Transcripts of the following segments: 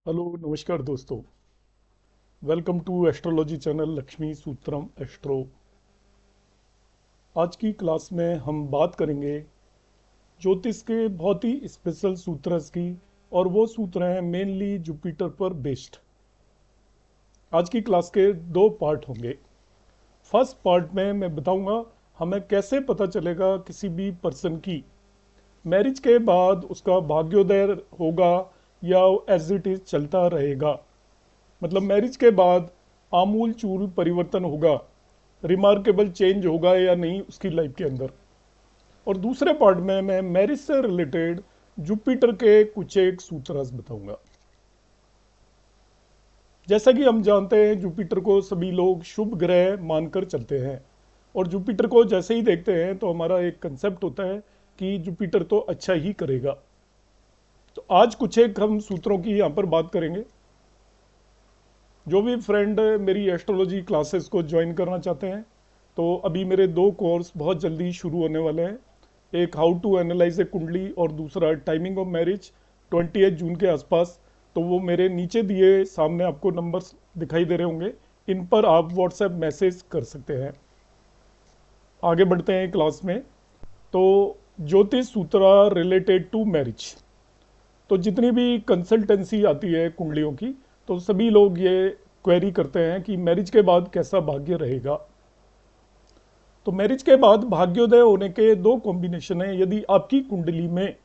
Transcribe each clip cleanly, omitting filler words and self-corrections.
Hello नमस्कार दोस्तों। Welcome to astrology channel Lakshmi Sutram astro. आज की क्लास में हम बात करेंगे ज्योतिष के बहुत ही स्पेशल सूत्रस की, और वो सूत्र हैं मेनली जुपिटर पर बेस्ड। आज की क्लास के दो पार्ट होंगे। फर्स्ट पार्ट में मैं बताऊंगा हमें कैसे पता चलेगा किसी भी पर्सन की मैरिज के बाद उसका भाग्योदय होगा या एज इट इज चलता रहेगा, मतलब मैरिज के बाद आमूल चूल परिवर्तन होगा, रिमार्केबल चेंज होगा या नहीं उसकी लाइफ के अंदर। और दूसरे पार्ट में मैं मैरिज से रिलेटेड जुपिटर के कुछ एक सूत्रस बताऊंगा। जैसा कि हम जानते हैं जुपिटर को सभी लोग शुभ ग्रह मानकर चलते हैं, और जुपिटर को जैसे ही देखते हैं तो हमारा एक कंसेप्ट होता है कि जुपिटर तो अच्छा ही करेगा। तो आज कुछ एक हम सूत्रों की यहाँ पर बात करेंगे। जो भी फ्रेंड मेरी एस्ट्रोलॉजी क्लासेस को ज्वाइन करना चाहते हैं तो अभी मेरे दो कोर्स बहुत जल्दी शुरू होने वाले हैं। एक हाउ टू एनालाइज ए कुंडली और दूसरा टाइमिंग ऑफ मैरिज 28 जून के आसपास। तो वो मेरे नीचे दिए सामने आपको नंबर्स दिखाई दे रहे होंगे, इन पर आप व्हाट्सएप मैसेज कर सकते हैं। आगे बढ़ते हैं क्लास में। तो ज्योतिष सूत्र रिलेटेड टू मैरिज, तो जितनी भी कंसल्टेंसी आती है कुंडलियों की, तो सभी लोग ये क्वेरी करते हैं कि मैरिज के बाद कैसा भाग्य रहेगा। तो मैरिज के बाद भाग्योदय होने के दो कॉम्बिनेशन हैं। यदि आपकी कुंडली में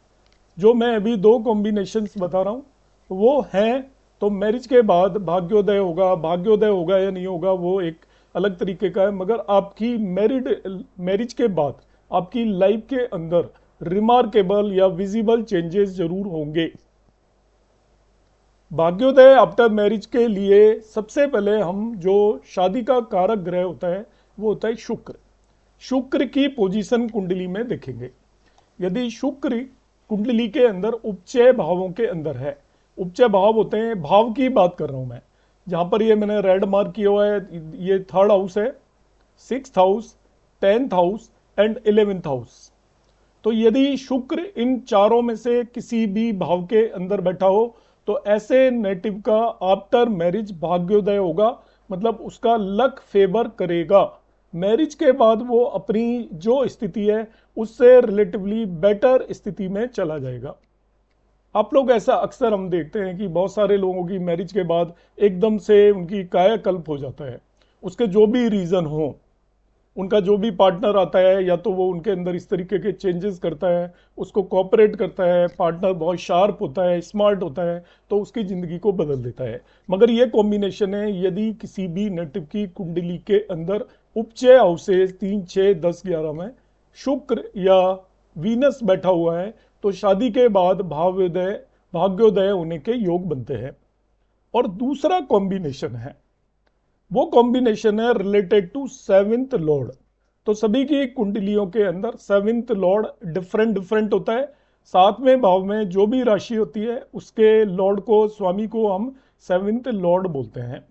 जो मैं अभी दो कॉम्बिनेशंस बता रहा हूं वो हैं, तो मैरिज के बाद भाग्योदय होगा। भाग्योदय होगा या नहीं होगा वो एक अलग तरीके का है, मगर आपकी मैरिज के बाद आपकी लाइफ के अंदर रिमार्केबल या विजिबल चेंजेस जरूर होंगे। भाग्योदय आफ्टर मैरिज के लिए सबसे पहले हम जो शादी का कारक ग्रह होता है वो होता है शुक्र। शुक्र की पोजीशन कुंडली में देखेंगे। यदि शुक्र कुंडली के अंदर उपचय भावों के अंदर है, उपचय भाव होते हैं, भाव की बात कर रहा हूं मैं, जहां पर ये मैंने रेड मार्क किया हुआ है, ये थर्ड हाउस है, 6th house, 10th house and 11th house. तो यदि शुक्र इन चारों में से किसी भी भाव के अंदर बैठा हो तो ऐसे नेटिव का आफ्टर मैरिज भाग्योदय होगा, मतलब उसका लक फेवर करेगा। मैरिज के बाद वो अपनी जो स्थिति है उससे रिलेटिवली बेटर स्थिति में चला जाएगा। आप लोग ऐसा अक्सर हम देखते हैं कि बहुत सारे लोगों की मैरिज के बाद एकदम से उनकी कायाकल्प हो जाता है। उसके जो भी रीजन हो, उनका जो भी पार्टनर आता है या तो वो उनके अंदर इस तरीके के चेंजेस करता है, उसको कोऑपरेट करता है, पार्टनर बहुत शार्प होता है, स्मार्ट होता है, तो उसकी ज़िंदगी को बदल देता है। मगर ये कॉम्बिनेशन है यदि किसी भी नेटिव की कुंडली के अंदर उपचय हाउसेस 3, 6, 10, 11 में शुक्र या वीनस बैठा हुआ है, तो शादी के बाद भाग्योदय होने के योग बनते हैं। और दूसरा कॉम्बिनेशन है, वो कॉम्बिनेशन है रिलेटेड टू सेवेंथ लॉर्ड। तो सभी की कुंडलियों के अंदर सेवेंथ लॉर्ड डिफरेंट डिफरेंट होता है। सातवें भाव में जो भी राशि होती है उसके लॉर्ड को, स्वामी को हम सेवेंथ लॉर्ड बोलते हैं।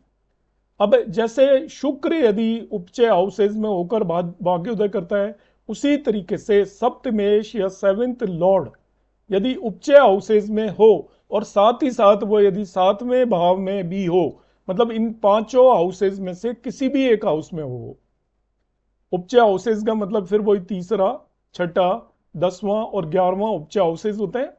अब जैसे शुक्र यदि उपचय हाउसेज में होकर भाग्योदय करता है, उसी तरीके से सप्तमेश या सेवेंथ लॉर्ड यदि उपचय हाउसेज में हो और साथ ही साथ वो यदि सातवें भाव में भी हो, मतलब इन पांचों हाउसेज में से किसी भी एक हाउस में हो। उपचय हाउसेज का मतलब फिर वही तीसरा, छठा, 10वां और 11वां उपचय हाउसेज होते हैं।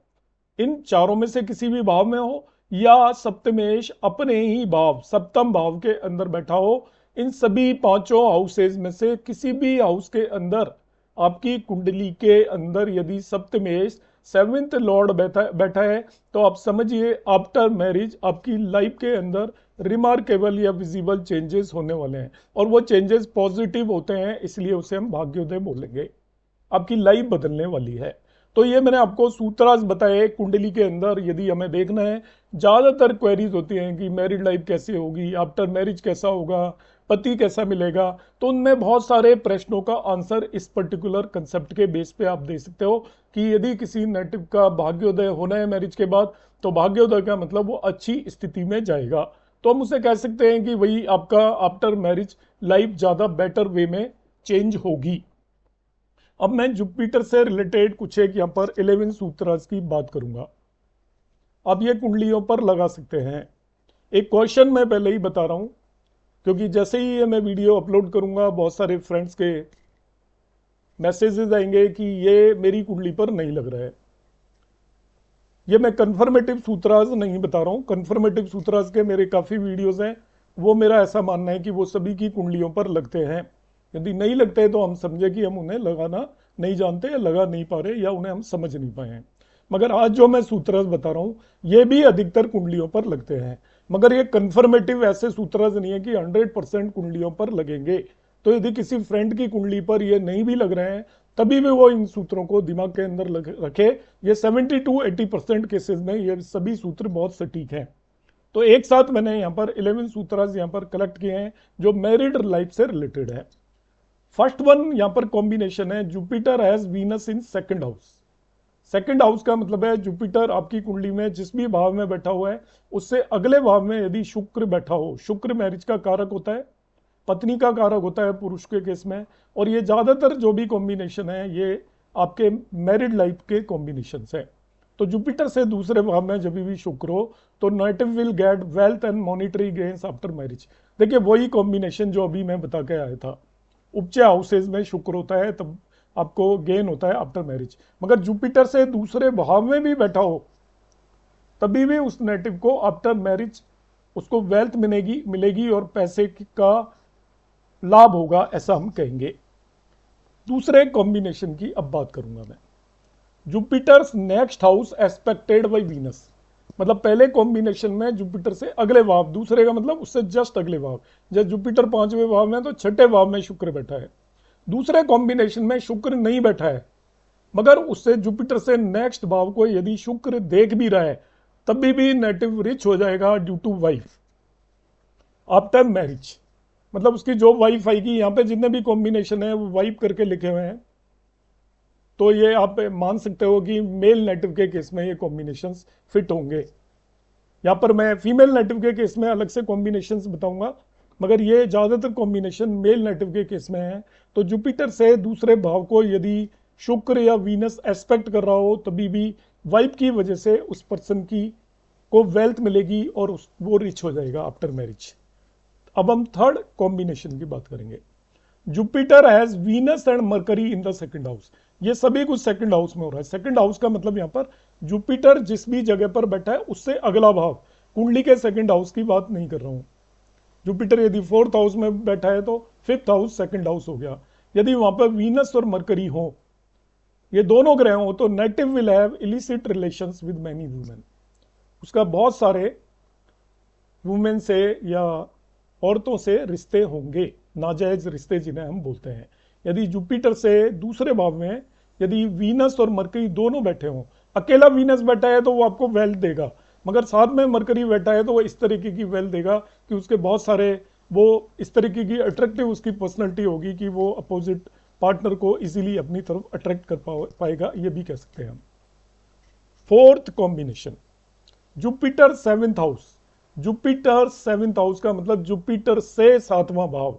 इन चारों में से किसी भी भाव में हो, या सप्तमेश अपने ही भाव सप्तम भाव के अंदर बैठा हो, इन सभी पांचों हाउसेज में से किसी भी हाउस के अंदर आपकी कुंडली के अंदर यदि सप्तमेश सेवेंथ लॉर्ड बैठा है, तो आप समझिए आफ्टर मैरिज आपकी लाइफ के अंदर रिमार्केबल या विजिबल चेंजेस होने वाले हैं, और वो चेंजेस पॉजिटिव होते हैं, इसलिए उसे हम भाग्योदय बोलेंगे। आपकी लाइफ बदलने वाली है। तो ये मैंने आपको सूत्रास बताए कुंडली के अंदर। यदि हमें देखना है, ज़्यादातर क्वेरीज होती हैं कि मैरिड लाइफ कैसे होगी, आफ्टर मैरिज कैसा होगा, पति कैसा मिलेगा, तो उनमें बहुत सारे प्रश्नों का आंसर इस पर्टिकुलर कंसेप्ट के बेस पे आप दे सकते हो कि यदि किसी नेटिव का भाग्योदय होना है मैरिज के बाद, तो भाग्योदय का मतलब वो अच्छी स्थिति में जाएगा। तो हम उसे कह सकते हैं कि वही आपका आफ्टर मैरिज लाइफ ज़्यादा बेटर वे में चेंज होगी। अब मैं जुपिटर से रिलेटेड कुछ एक यहाँ पर 11 सूत्रास की बात करूंगा। आप ये कुंडलियों पर लगा सकते हैं। एक क्वेश्चन मैं पहले ही बता रहा हूं, क्योंकि जैसे ही ये मैं वीडियो अपलोड करूंगा बहुत सारे फ्रेंड्स के मैसेजेस आएंगे कि ये मेरी कुंडली पर नहीं लग रहा है। ये मैं कंफर्मेटिव सूत्राज नहीं बता रहा हूँ, कंफर्मेटिव सूत्राज के मेरे काफ़ी वीडियोस हैं, वो मेरा ऐसा मानना है कि वो सभी की कुंडलियों पर लगते हैं। यदि नहीं लगते तो हम समझे कि हम उन्हें लगाना नहीं जानते या लगा नहीं पा रहे या उन्हें हम समझ नहीं पाए हैं। मगर आज जो मैं सूत्राज बता रहा हूँ ये भी अधिकतर कुंडलियों पर लगते हैं, मगर ये कंफर्मेटिव ऐसे सूत्राज नहीं है कि 100% कुंडलियों पर लगेंगे। तो यदि किसी फ्रेंड की कुंडली पर ये नहीं भी लग रहे हैं तभी भी वो इन सूत्रों को दिमाग के अंदर रखे। ये 70 to 80% केसेस में ये सभी सूत्र बहुत सटीक हैं। तो एक साथ मैंने यहाँ पर 11 सूत्रास यहाँ पर कलेक्ट किए हैं जो मैरिड लाइफ से रिलेटेड है। फर्स्ट वन यहाँ पर कॉम्बिनेशन है, Jupiter has Venus in second house. Second house का मतलब है जुपिटर आपकी कुंडली में जिस भी भाव में बैठा हुआ है उससे अगले भाव में यदि शुक्र बैठा हो, शुक्र मैरिज का कारक होता है, पत्नी का कारक होता है पुरुष के केस में, और ये ज्यादातर जो भी कॉम्बिनेशन है ये आपके मैरिड लाइफ के कॉम्बिनेशन है। तो जुपिटर से दूसरे भाव में जब भी शुक्र हो तो native will get wealth and monetary gains after marriage. देखिए वही कॉम्बिनेशन जो अभी मैं बता के आया था, उपचे हाउसेज में शुक्र होता है तब आपको गेन होता है आफ्टर मैरिज। मगर जुपिटर से दूसरे भाव में भी बैठा हो तभी भी उस नेटिव को आफ्टर मैरिज उसको वेल्थ मिलेगी मिलेगी और पैसे का लाभ होगा, ऐसा हम कहेंगे। दूसरे कॉम्बिनेशन की अब बात करूंगा मैं, Jupiter's next house expected by Venus. मतलब पहले कॉम्बिनेशन में जुपिटर से अगले भाव, दूसरे का मतलब उससे जस्ट अगले भाव, जब जुपिटर 5वें भाव में तो 6ठे भाव में शुक्र बैठा है। दूसरे कॉम्बिनेशन में शुक्र नहीं बैठा है मगर उससे जुपिटर से नेक्स्ट भाव को यदि शुक्र देख भी रहा है तभी भी नेटिव रिच हो जाएगा due to wife after marriage. मतलब उसकी जो वाइफ आएगी, यहाँ पे जितने भी कॉम्बिनेशन है वो वाइफ करके लिखे हुए हैं, तो ये आप मान सकते हो कि मेल नेटिव के केस में ये कॉम्बिनेशंस फिट होंगे। यहाँ पर मैं फीमेल नेटिव के केस में अलग से कॉम्बिनेशंस बताऊंगा, मगर ये ज़्यादातर कॉम्बिनेशन मेल नेटिव के केस में है। तो जुपिटर से दूसरे भाव को यदि शुक्र या वीनस एस्पेक्ट कर रहा हो तभी भी वाइफ की वजह से उस पर्सन की को वेल्थ मिलेगी और वो रिच हो जाएगा आफ्टर मैरिज। अब हम थर्ड कॉम्बिनेशन की बात करेंगे, Jupiter has Venus and mercury in the second house. ये सभी कुछ सेकंड हाउस में हो रहा है। सेकंड हाउस का मतलब यहाँ पर जुपिटर जिस भी जगह पर बैठा है उससे अगला भाव, कुंडली के सेकंड हाउस की बात नहीं कर रहा हूं। जुपिटर यदि 4th हाउस में बैठा है तो 5th हाउस सेकंड हाउस हो गया। यदि वहां पर वीनस और मरकरी हो, ये दोनों ग्रह हो, तो native will have illicit relations with many women. उसका बहुत सारे वुमेन से या औरतों से रिश्ते होंगे, नाजायज रिश्ते जिन्हें हम बोलते हैं। यदि जुपिटर से दूसरे भाव में यदि वीनस और मरकरी दोनों बैठे हों, अकेला वीनस बैठा है तो वो आपको वेल्थ देगा, मगर साथ में मरकरी बैठा है तो वो इस तरीके की वेल्थ देगा कि उसके बहुत सारे वो इस तरीके की अट्रैक्टिव उसकी पर्सनैलिटी होगी कि वो अपोजिट पार्टनर को इजीली अपनी तरफ अट्रैक्ट कर पाएगा, ये भी कह सकते हैं हम। Fourth combination, Jupiter 7th house. Jupiter 7th house का मतलब जुपिटर से 7वां भाव,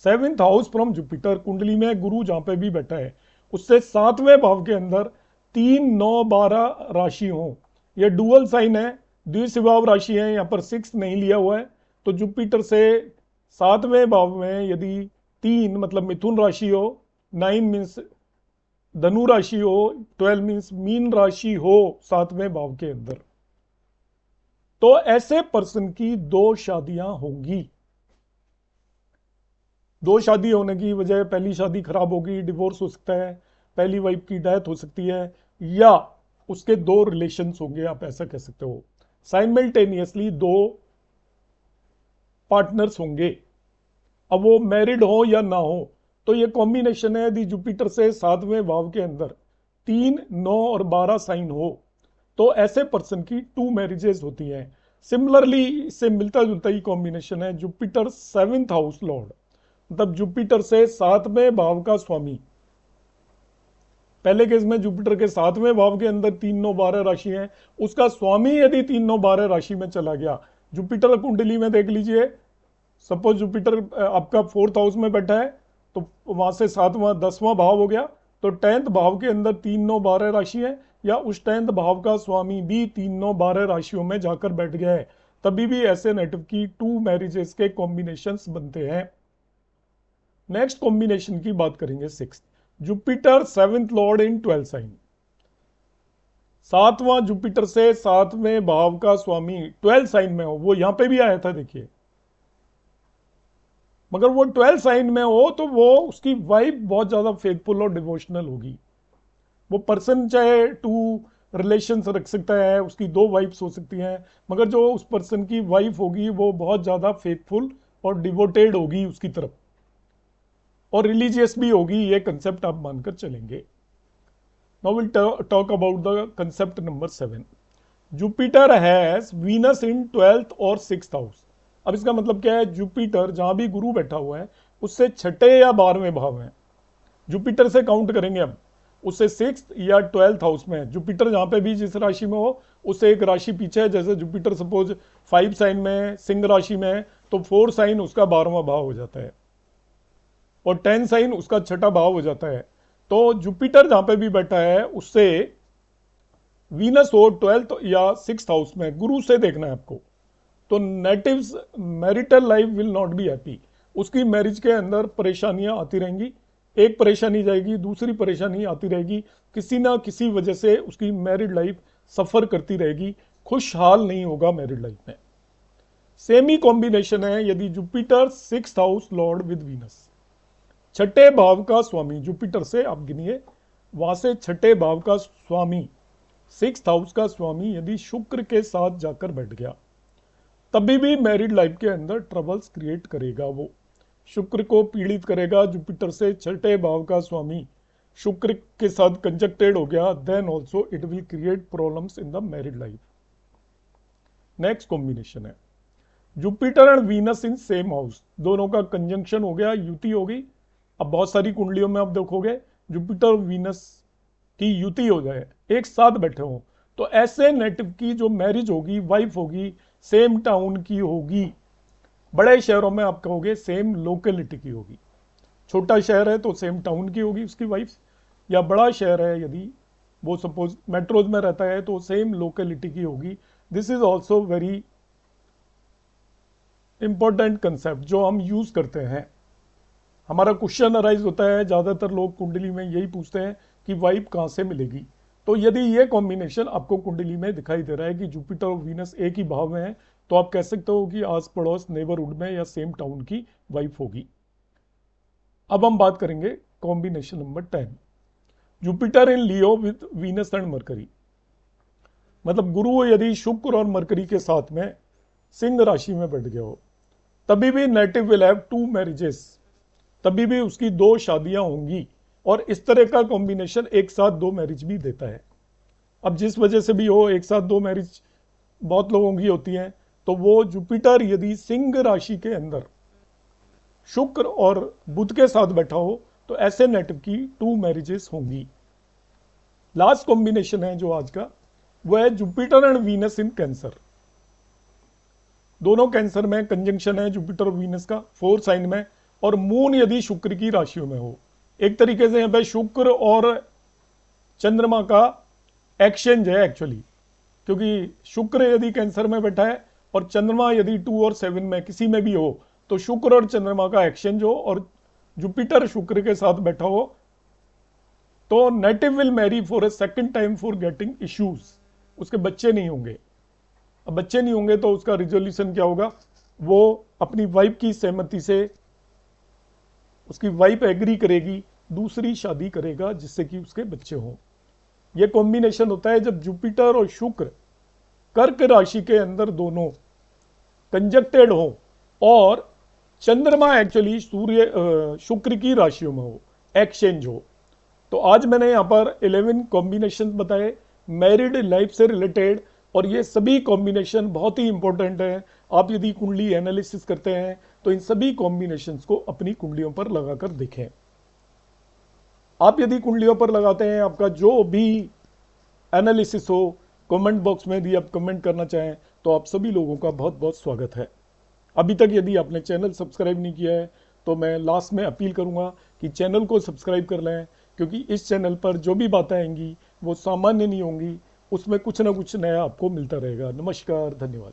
7th हाउस फ्रॉम जुपिटर। कुंडली में गुरु जहां पे भी बैठा है उससे 7वें भाव के अंदर 3, 9, 12 राशि हो। यह डुअल साइन है, द्विस्वभाव राशि है, यहाँ पर 6 नहीं लिया हुआ है। तो जुपिटर से 7वें भाव में यदि 3 मतलब मिथुन राशि हो, 9 मीन्स धनु राशि हो, 12 मीन्स मीन राशि हो 7वें भाव के अंदर, तो ऐसे पर्सन की 2 शादियां होंगी। 2 शादी होने की वजह, पहली शादी खराब होगी, डिवोर्स हो सकता है, पहली वाइफ की डेथ हो सकती है, या उसके 2 रिलेशंस होंगे, आप ऐसा कह सकते हो। साइमल्टेनियसली 2 पार्टनर्स होंगे, अब वो मैरिड हो या ना हो। तो ये कॉम्बिनेशन है यदि जुपिटर से 7वें भाव के अंदर 3, 9 और 12 साइन हो तो ऐसे पर्सन की 2 मैरिजेस होती हैं। सिमिलरली इससे मिलता जुलता ही कॉम्बिनेशन है जुपिटर 7th हाउस लॉर्ड, मतलब जुपिटर से 7वें भाव का स्वामी। पहले केस में जुपिटर के 7वें भाव के अंदर 3, 9, 12 राशि है, उसका स्वामी यदि 3, 9, 12 राशि में चला गया, जुपिटर कुंडली में देख लीजिए, सपोज जुपिटर आपका 4th हाउस में बैठा है तो वहां से 7वां 10वां भाव हो गया, तो 10th भाव के अंदर 3, 9, 12 राशि है, या उष्टेंद्र भाव का स्वामी भी 3 9 12 राशियों में जाकर बैठ गया है, तभी भी ऐसे नेटिव की 2 मैरिजेस के कॉम्बिनेशंस बनते हैं। नेक्स्ट कॉम्बिनेशन की बात करेंगे 6th, जुपिटर 7th लॉर्ड इन 12th साइन। 7वां जुपिटर से 7वें भाव का स्वामी 12th साइन में हो, वो यहां पे भी आया था देखिए, मगर वो 12th साइन में हो तो वो उसकी वाइफ बहुत ज्यादा फेथफुल और डिवोशनल होगी। वो पर्सन चाहे 2 रिलेशंस रख सकता है, उसकी 2 वाइफ्स हो सकती हैं, मगर जो उस पर्सन की वाइफ होगी वो बहुत ज्यादा फेथफुल और डिवोटेड होगी उसकी तरफ, और रिलीजियस भी होगी। ये कंसेप्ट आप मानकर चलेंगे। Now will talk about the concept number 7। Jupiter has Venus in 12th और 6th हाउस। अब इसका मतलब क्या है, जुपिटर जहां भी गुरु बैठा हुआ है उससे 6ठे या 12वें भाव में, जुपिटर से काउंट करेंगे अब, उससे 6th या 12th हाउस में जुपिटर जहां पे भी जिस राशि में हो उससे एक राशि पीछे है। जैसे जुपिटर सपोज 5 साइन में सिंह राशि में है तो 4 साइन उसका 12वां भाव हो जाता है और 10 साइन उसका 6ठा भाव हो जाता है। तो जुपिटर जहां पे भी बैठा है उससे वीनस हो 12th या 6th हाउस में, गुरु से देखना है आपको, तो natives marital life will not be happy. उसकी मैरिज के अंदर परेशानियां आती रहेंगी, एक परेशानी जाएगी दूसरी परेशानी आती रहेगी, किसी ना किसी वजह से उसकी मैरिड लाइफ सफर करती रहेगी, खुशहाल नहीं होगा मैरिड लाइफ में। सेम ही कॉम्बिनेशन है यदि Jupiter 6th house lord with Venus, 6ठे भाव का स्वामी, जुपिटर से आप गिनिए वहां से 6ठे भाव का स्वामी 6th हाउस का स्वामी यदि शुक्र के साथ जाकर बैठ गया, तभी भी मैरिड लाइफ के अंदर ट्रबल्स क्रिएट करेगा। वो शुक्र को पीड़ित करेगा। जुपिटर से 6ठे भाव का स्वामी शुक्र के साथ कंजक्टेड हो गया, then also it will create problems in the married life. Next combination है Jupiter and Venus in same house, दोनों का कंजंक्शन हो गया, युति हो गई। अब बहुत सारी कुंडलियों में आप देखोगे जुपिटर वीनस की युति हो जाए, एक साथ बैठे हो, तो ऐसे नेटिव की जो मैरिज होगी, वाइफ होगी, सेम टाउन की होगी। बड़े शहरों में आप कहोगे सेम लोकेलिटी की होगी, छोटा शहर है तो सेम टाउन की होगी उसकी वाइफ, या बड़ा शहर है यदि वो सपोज मेट्रोज में रहता है तो सेम लोकेलिटी की होगी। This is also very important concept जो हम यूज करते हैं। हमारा क्वेश्चन अराइज होता है, ज्यादातर लोग कुंडली में यही पूछते हैं कि वाइफ कहां से मिलेगी। तो यदि ये कॉम्बिनेशन आपको कुंडली में दिखाई दे रहा है कि जुपिटर और वीनस एक ही भाव में है, तो आप कह सकते हो कि आस पड़ोस नेबरहुड में या सेम टाउन की वाइफ होगी। अब हम बात करेंगे combination number 10, Jupiter in Leo with Venus and mercury. मतलब गुरु यदि शुक्र और मरकरी के साथ में सिंह राशि में बैठ गया हो, तभी भी नेटिव विल हैव 2 मैरिजेस, तभी भी उसकी 2 शादियां होंगी। और इस तरह का कॉम्बिनेशन एक साथ 2 मैरिज भी देता है। अब जिस वजह से भी हो, एक साथ 2 मैरिज बहुत लोगों की होती हैं, तो वो जुपिटर यदि सिंह राशि के अंदर शुक्र और बुध के साथ बैठा हो तो ऐसे नेटिव की 2 मैरिजेस होंगी। लास्ट कॉम्बिनेशन है जो आज का, वो है Jupiter and Venus in cancer. दोनों कैंसर में कंजंक्शन है जुपिटर और वीनस का 4 साइन में, और मून यदि शुक्र की राशियों में हो। एक तरीके से यहाँ पे शुक्र और चंद्रमा का एक्सचेंज है एक्चुअली, क्योंकि शुक्र यदि कैंसर में बैठा है और चंद्रमा यदि 2 और 7 में किसी में भी हो, तो शुक्र और चंद्रमा का एक्सचेंज हो और जुपिटर शुक्र के साथ बैठा हो, तो native will marry for a second time for getting issues. उसके बच्चे नहीं होंगे। अब बच्चे नहीं होंगे तो उसका रिजोल्यूशन क्या होगा, वो अपनी वाइफ की सहमति से, उसकी वाइफ एग्री करेगी, दूसरी शादी करेगा जिससे कि उसके बच्चे हों। यह कॉम्बिनेशन होता है जब जुपिटर और शुक्र कर्क राशि के अंदर दोनों कंजक्टेड हो और चंद्रमा एक्चुअली शुक्र की राशियों में हो, एक्सचेंज हो। तो आज मैंने यहां पर 11 कॉम्बिनेशन बताए मैरिड लाइफ से रिलेटेड, और ये सभी कॉम्बिनेशन बहुत ही इंपॉर्टेंट है। आप यदि कुंडली एनालिसिस करते हैं तो इन सभी कॉम्बिनेशंस को अपनी कुंडलियों पर लगाकर देखें। आप यदि कुंडलियों पर लगाते हैं, आपका जो भी एनालिसिस हो, कमेंट बॉक्स में यदि आप कमेंट करना चाहें तो आप सभी लोगों का बहुत बहुत स्वागत है। अभी तक यदि आपने चैनल सब्सक्राइब नहीं किया है तो मैं लास्ट में अपील करूंगा कि चैनल को सब्सक्राइब कर लें, क्योंकि इस चैनल पर जो भी बातें आएंगी वो सामान्य नहीं होंगी, उसमें कुछ ना कुछ नया आपको मिलता रहेगा। नमस्कार, धन्यवाद।